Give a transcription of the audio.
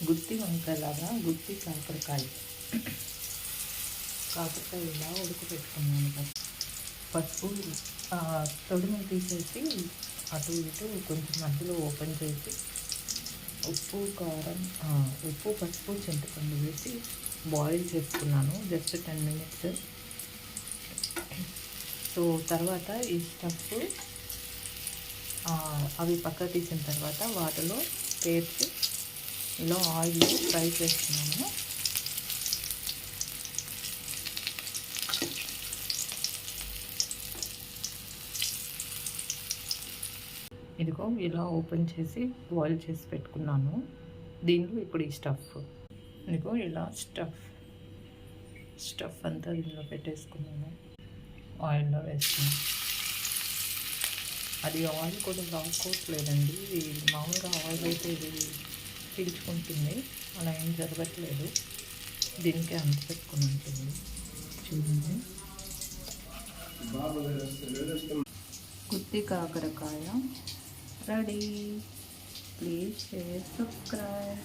గుత్తి వంకాయలాగా గుత్తి కాకరకాయ ఇలా ఉడకపెట్టుకున్నాను. పసుపు తొడిమి తీసేసి అటు ఇటు కొంచెం మధ్యలో ఓపెన్ చేసి ఉప్పు కారం ఉప్పు పసుపు చింతపండు వేసి బాయిల్ చేసుకున్నాను జస్ట్ 10 minutes. సో తర్వాత ఈ స్టఫ్ అవి పక్క తీసిన తర్వాత వాటిలో పేర్చి ఇలా ఆయిల్ ఫ్రై చేస్తున్నాను. ఇదిగో ఇలా ఓపెన్ చేసి బాయిల్ చేసి పెట్టుకున్నాను. దీనిలో ఇప్పుడు ఈ స్టఫ్ ఇదిగో ఇలా స్టఫ్ అంతా దీనిలో పెట్టేసుకున్నాను. ఆయిల్లో వేసుకున్నాను. అది ఆయిల్ కూడా రాకోవట్లేదండి. మామూలుగా ఆయిల్ అయితే ఇది పీల్చుకుంటుంది, అలా ఏం జరగట్లేదు. దీనికే అంత పెట్టుకుని ఉంటుంది. చూడండి, గుత్తి కాకరకాయ రెడీ. Please share, subscribe.